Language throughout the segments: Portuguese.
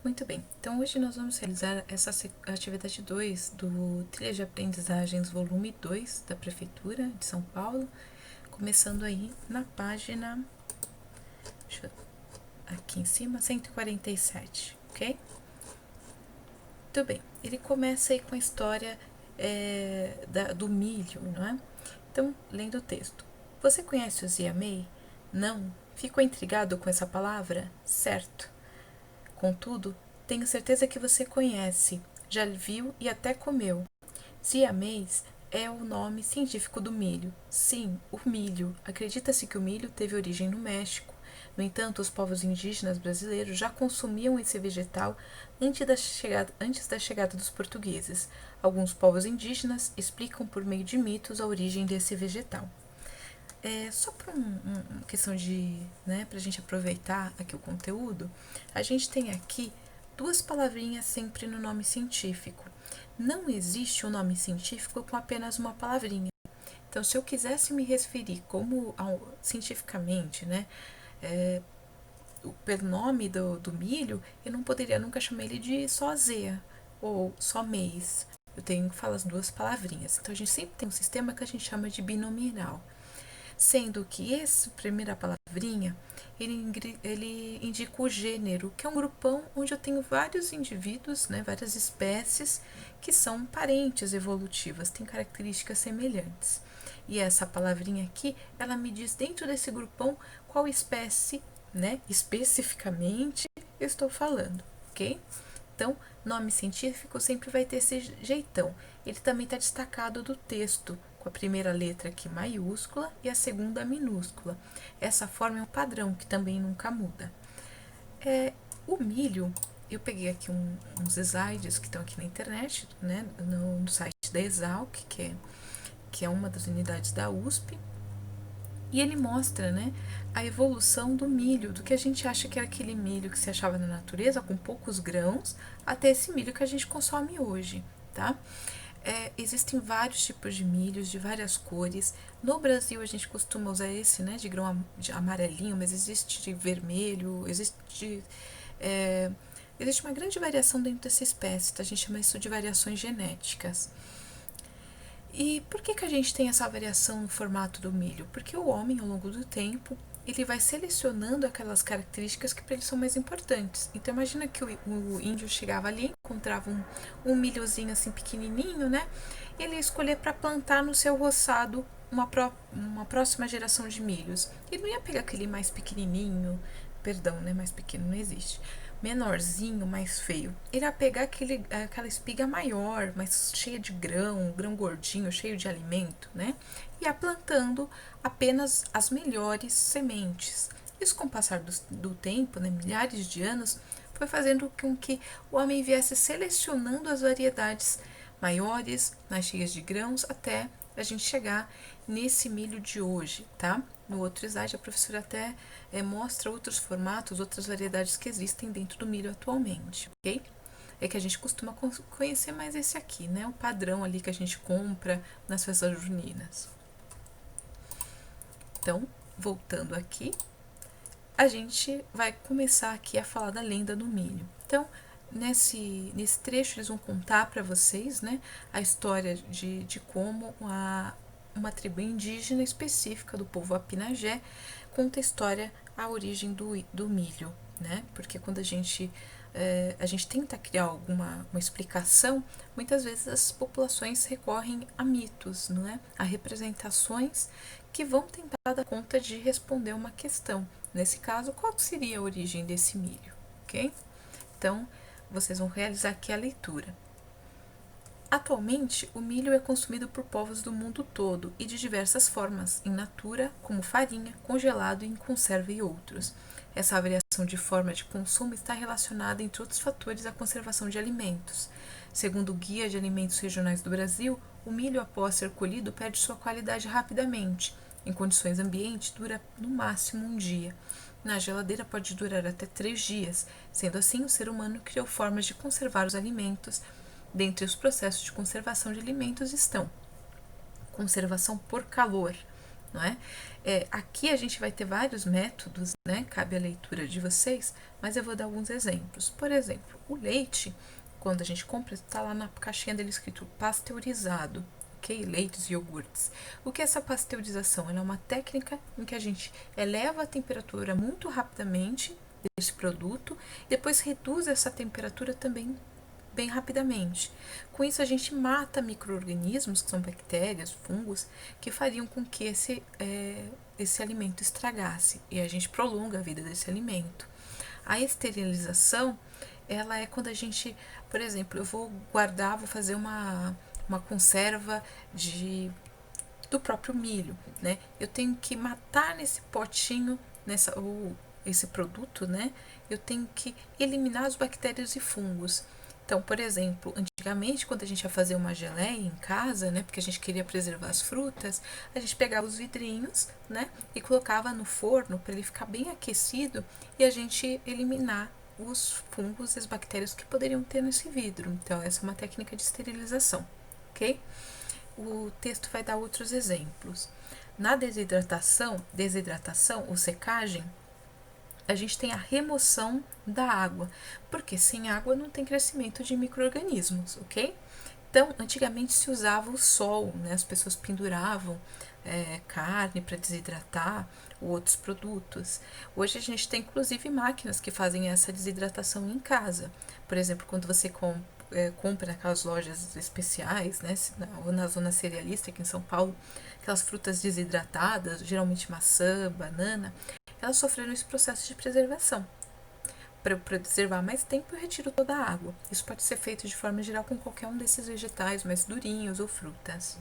Muito bem, então hoje nós vamos realizar essa atividade 2 do Trilha de Aprendizagens volume 2 da Prefeitura de São Paulo, começando aí na página, aqui em cima, 147, ok? Muito bem, ele começa aí com a história do milho, não é? Então, lendo o texto. Você conhece o Ziamei? Não? Ficou intrigado com essa palavra? Certo. Contudo, tenho certeza que você conhece, já viu e até comeu. Siamês é o nome científico do milho. Sim, o milho. Acredita-se que o milho teve origem no México. No entanto, os povos indígenas brasileiros já consumiam esse vegetal antes da chegada dos portugueses. Alguns povos indígenas explicam por meio de mitos a origem desse vegetal. Só para uma questão de, para a gente aproveitar aqui o conteúdo, a gente tem aqui duas palavrinhas sempre no nome científico. Não existe um nome científico com apenas uma palavrinha. Então, se eu quisesse me referir cientificamente, pelo nome do milho, eu não poderia nunca chamar ele de só azea ou só mês. Eu tenho que falar as duas palavrinhas. Então, a gente sempre tem um sistema que a gente chama de binomial. Sendo que essa primeira palavrinha, ele indica o gênero, que é um grupão onde eu tenho vários indivíduos, várias espécies que são parentes evolutivas, têm características semelhantes. E essa palavrinha aqui, ela me diz dentro desse grupão qual espécie, especificamente eu estou falando, ok? Então, nome científico sempre vai ter esse jeitão. Ele também está destacado do texto, com a primeira letra aqui maiúscula e a segunda minúscula. Essa forma é um padrão que também nunca muda. O milho, eu peguei aqui uns slides que estão aqui na internet, no site da Exalc, que é uma das unidades da USP, e ele mostra, a evolução do milho, do que a gente acha que era aquele milho que se achava na natureza, com poucos grãos, até esse milho que a gente consome hoje, tá? Existem vários tipos de milhos, de várias cores. No Brasil, a gente costuma usar esse, de grão de amarelinho, mas existe de vermelho, existe uma grande variação dentro dessa espécie, tá? A gente chama isso de variações genéticas. E por que a gente tem essa variação no formato do milho? Porque o homem, ao longo do tempo, ele vai selecionando aquelas características que para ele são mais importantes. Então imagina que o índio chegava ali, encontrava um milhozinho assim pequenininho, E ele ia escolher para plantar no seu roçado uma próxima geração de milhos. Ele não ia pegar aquele mais pequenininho, mais pequeno não existe, menorzinho, mais feio. Ele ia pegar aquela espiga maior, mais cheia de grão gordinho, cheio de alimento, E ia plantando apenas as melhores sementes. Isso, com o passar do tempo, milhares de anos, foi fazendo com que o homem viesse selecionando as variedades maiores, mais cheias de grãos, até a gente chegar nesse milho de hoje, tá? No outro slide, a professora até mostra outros formatos, outras variedades que existem dentro do milho atualmente, ok? É que a gente costuma conhecer mais esse aqui, O padrão ali que a gente compra nas festas juninas. Então, voltando aqui, a gente vai começar aqui a falar da lenda do milho. Então, nesse trecho, eles vão contar para vocês, a história de como uma tribo indígena específica do povo Apinagé conta a história, a origem do milho, Porque quando a gente tenta criar uma explicação, muitas vezes as populações recorrem a mitos, a representações que vão tentar dar conta de responder uma questão. Nesse caso, qual seria a origem desse milho, ok? Então, vocês vão realizar aqui a leitura. Atualmente, o milho é consumido por povos do mundo todo e de diversas formas, in natura, como farinha, congelado, em conserva e outros. Essa variação de forma de consumo está relacionada, entre outros fatores, à conservação de alimentos. Segundo o Guia de Alimentos Regionais do Brasil, o milho, após ser colhido, perde sua qualidade rapidamente. Em condições ambientes, dura no máximo um dia. Na geladeira pode durar até 3 dias. Sendo assim, o ser humano criou formas de conservar os alimentos. Dentre os processos de conservação de alimentos estão conservação por calor, não é? Aqui a gente vai ter vários métodos, né? Cabe a leitura de vocês, mas eu vou dar alguns exemplos. Por exemplo, o leite, quando a gente compra, está lá na caixinha dele escrito pasteurizado, ok? Leites e iogurtes. O que é essa pasteurização? Ela é uma técnica em que a gente eleva a temperatura muito rapidamente desse produto, depois reduz essa temperatura também bem rapidamente. Com isso, a gente mata micro-organismos, que são bactérias, fungos, que fariam com que esse alimento estragasse, e a gente prolonga a vida desse alimento. A esterilização, ela é quando a gente, por exemplo, eu vou guardar, vou fazer uma conserva do próprio milho, né? Eu tenho que matar nesse potinho, esse produto, né? Eu tenho que eliminar as bactérias e fungos. Então, por exemplo, antigamente, quando a gente ia fazer uma geleia em casa, né, porque a gente queria preservar as frutas, a gente pegava os vidrinhos, né, e colocava no forno para ele ficar bem aquecido e a gente eliminar os fungos e as bactérias que poderiam ter nesse vidro. Então, essa é uma técnica de esterilização, ok? O texto vai dar outros exemplos. Na desidratação ou secagem, a gente tem a remoção da água, porque sem água não tem crescimento de micro-organismos, ok? Então, antigamente se usava o sol, né? As pessoas penduravam carne para desidratar ou outros produtos. Hoje a gente tem inclusive máquinas que fazem essa desidratação em casa. Por exemplo, quando você compra naquelas lojas especiais, né? Ou na zona cerealista aqui em São Paulo, aquelas frutas desidratadas, geralmente maçã, banana, elas sofreram esse processo de preservação. Para preservar mais tempo, eu retiro toda a água. Isso pode ser feito de forma geral com qualquer um desses vegetais mais durinhos ou frutas.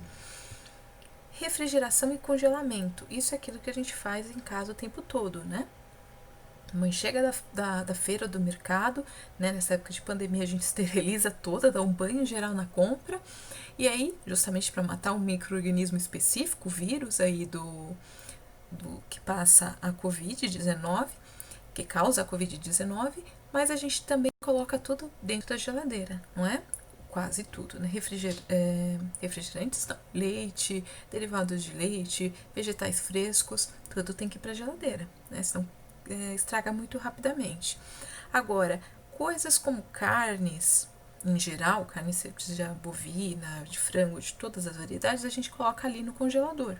Refrigeração e congelamento. Isso é aquilo que a gente faz em casa o tempo todo, né? A mãe chega da feira ou do mercado, né? Nessa época de pandemia a gente esteriliza toda, dá um banho geral na compra. E aí, justamente para matar um micro-organismo específico, o vírus aí do que passa a Covid-19, que causa a Covid-19, mas a gente também coloca tudo dentro da geladeira, não é? Quase tudo, né? Refrigerantes, não. Leite, derivados de leite, vegetais frescos, tudo tem que ir para a geladeira, né? Senão estraga muito rapidamente. Agora, coisas como carnes, em geral, carne seja bovina, de frango, de todas as variedades, a gente coloca ali no congelador.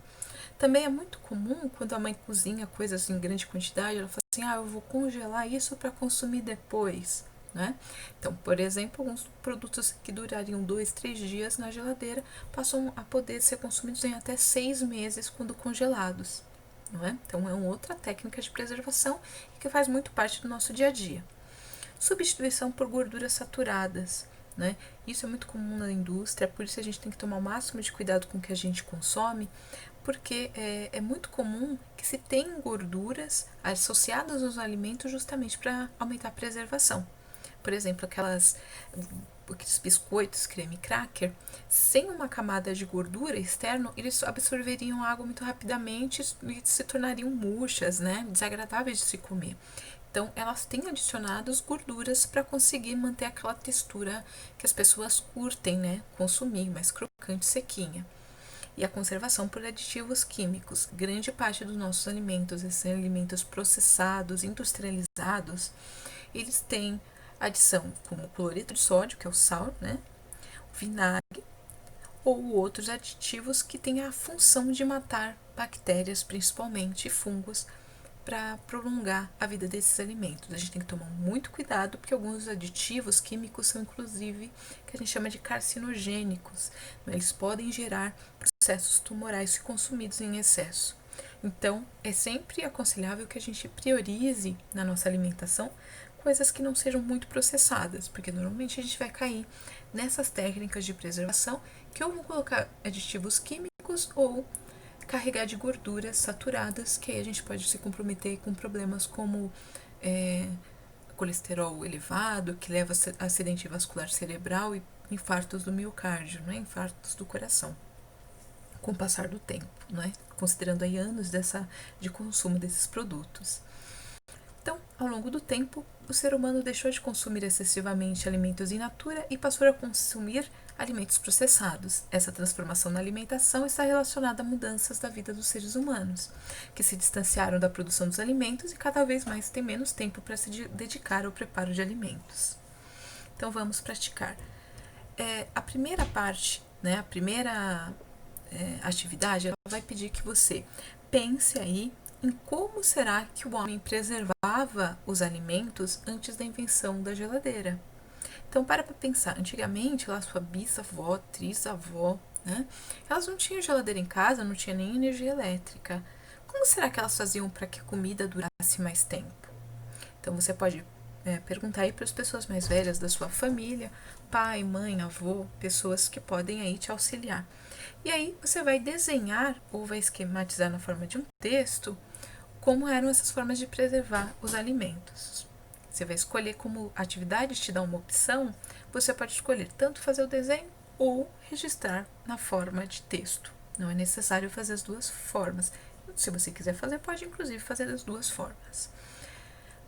Também é muito comum quando a mãe cozinha coisas em grande quantidade, ela fala assim: ah, eu vou congelar isso para consumir depois. Né? Então, por exemplo, alguns produtos que durariam 2, 3 dias na geladeira passam a poder ser consumidos em até 6 meses quando congelados. Não é? Então, é uma outra técnica de preservação que faz muito parte do nosso dia a dia. Substituição por gorduras saturadas. Né? Isso é muito comum na indústria, por isso a gente tem que tomar o máximo de cuidado com o que a gente consome, porque é muito comum que se tenha gorduras associadas aos alimentos justamente para aumentar a preservação. Por exemplo, aqueles biscoitos, creme cracker, sem uma camada de gordura externa, eles absorveriam água muito rapidamente e se tornariam murchas, né? Desagradáveis de se comer. Então, elas têm adicionado gorduras para conseguir manter aquela textura que as pessoas curtem, né? Consumir, mais crocante, sequinha. E a conservação por aditivos químicos. Grande parte dos nossos alimentos, esses alimentos processados, industrializados, eles têm adição como cloreto de sódio, que é o sal, né? Vinagre ou outros aditivos que têm a função de matar bactérias, principalmente fungos, para prolongar a vida desses alimentos. A gente tem que tomar muito cuidado, porque alguns aditivos químicos são, inclusive, que a gente chama de carcinogênicos. Eles podem gerar processos tumorais se consumidos em excesso. Então, é sempre aconselhável que a gente priorize na nossa alimentação coisas que não sejam muito processadas, porque normalmente a gente vai cair nessas técnicas de preservação que ou vão colocar aditivos químicos ou carregar de gorduras saturadas, que aí a gente pode se comprometer com problemas como colesterol elevado, que leva a acidente vascular cerebral e infartos do miocárdio, né? Infartos do coração, com o passar do tempo, né? Considerando aí anos de consumo desses produtos. Então, ao longo do tempo, o ser humano deixou de consumir excessivamente alimentos in natura e passou a consumir alimentos processados. Essa transformação na alimentação está relacionada a mudanças da vida dos seres humanos, que se distanciaram da produção dos alimentos e cada vez mais têm menos tempo para se dedicar ao preparo de alimentos. Então vamos praticar. A primeira parte, né, a primeira atividade, ela vai pedir que você pense aí em como será que o homem preservava os alimentos antes da invenção da geladeira. Então, para pensar, antigamente, lá sua bisavó, trisavó, né, elas não tinham geladeira em casa, não tinha nem energia elétrica. Como será que elas faziam para que a comida durasse mais tempo? Então, você pode perguntar aí para as pessoas mais velhas da sua família, pai, mãe, avô, pessoas que podem aí te auxiliar. E aí você vai desenhar ou vai esquematizar na forma de um texto como eram essas formas de preservar os alimentos. Você vai escolher como atividade te dá uma opção, você pode escolher tanto fazer o desenho ou registrar na forma de texto. Não é necessário fazer as duas formas. Se você quiser fazer, pode inclusive fazer das duas formas.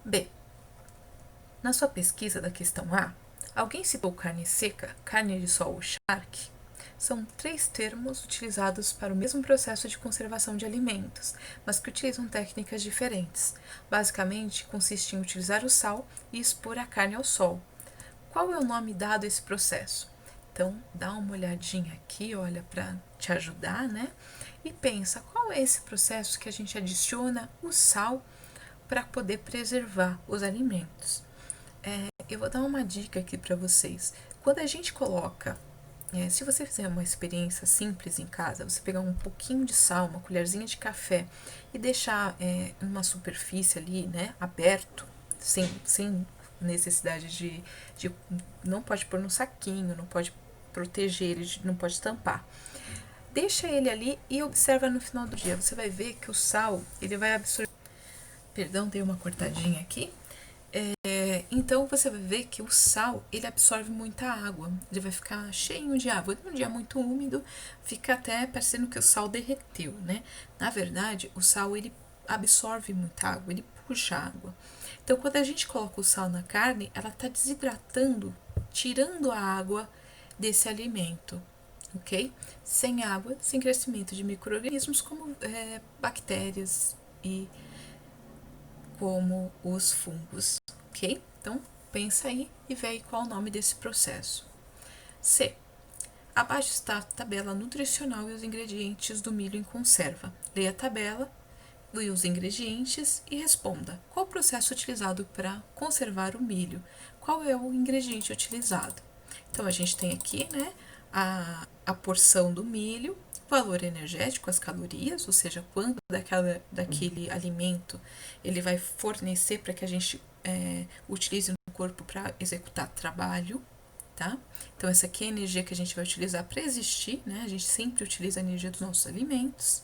B. Na sua pesquisa da questão A, alguém citou carne seca, carne de sol ou charque? São 3 termos utilizados para o mesmo processo de conservação de alimentos, mas que utilizam técnicas diferentes. Basicamente, consiste em utilizar o sal e expor a carne ao sol. Qual é o nome dado a esse processo? Então, dá uma olhadinha aqui, olha, para te ajudar, né? E pensa, qual é esse processo que a gente adiciona o sal para poder preservar os alimentos? Eu vou dar uma dica aqui para vocês. Quando a gente coloca se você fizer uma experiência simples em casa, você pegar um pouquinho de sal, uma colherzinha de café e deixar numa superfície ali, né, aberto, sem necessidade de. Não pode pôr no saquinho, não pode proteger ele, não pode tampar. Deixa ele ali e observa no final do dia. Você vai ver que o sal, ele vai absorver. Perdão, dei uma cortadinha aqui. Então você vai ver que o sal ele absorve muita água, ele vai ficar cheio de água. Num dia muito úmido, fica até parecendo que o sal derreteu, né? Na verdade, o sal ele absorve muita água, ele puxa água. Então, quando a gente coloca o sal na carne, ela está desidratando, tirando a água desse alimento, ok? Sem água, sem crescimento de micro-organismos como bactérias e como os fungos, ok? Então, pensa aí e vê aí qual é o nome desse processo. C. Abaixo está a tabela nutricional e os ingredientes do milho em conserva. Leia a tabela e os ingredientes e responda. Qual o processo utilizado para conservar o milho? Qual é o ingrediente utilizado? Então, a gente tem aqui, né, a porção do milho, valor energético, as calorias, ou seja, quanto daquele alimento ele vai fornecer para que a gente utilize no corpo para executar trabalho, tá? Então, essa aqui é a energia que a gente vai utilizar para existir, né? A gente sempre utiliza a energia dos nossos alimentos.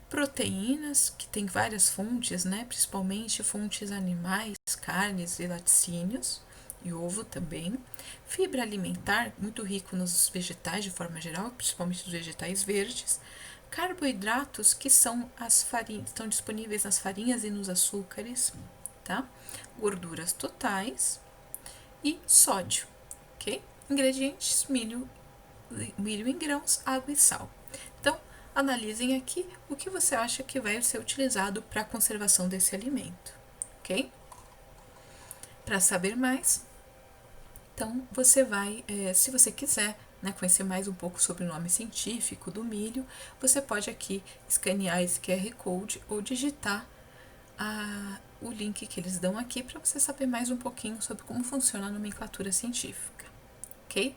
Proteínas, que tem várias fontes, né? Principalmente fontes animais, carnes e laticínios, e ovo também. Fibra alimentar, muito rico nos vegetais de forma geral, principalmente os vegetais verdes. Carboidratos, que são as farinhas, estão disponíveis nas farinhas e nos açúcares, tá? Gorduras totais e sódio, ok? Ingredientes: milho em grãos, água e sal. Então, analisem aqui o que você acha que vai ser utilizado para a conservação desse alimento, ok? Para saber mais, então você vai, se você quiser, né, conhecer mais um pouco sobre o nome científico do milho, você pode aqui escanear esse QR Code ou digitar o link que eles dão aqui para você saber mais um pouquinho sobre como funciona a nomenclatura científica, ok?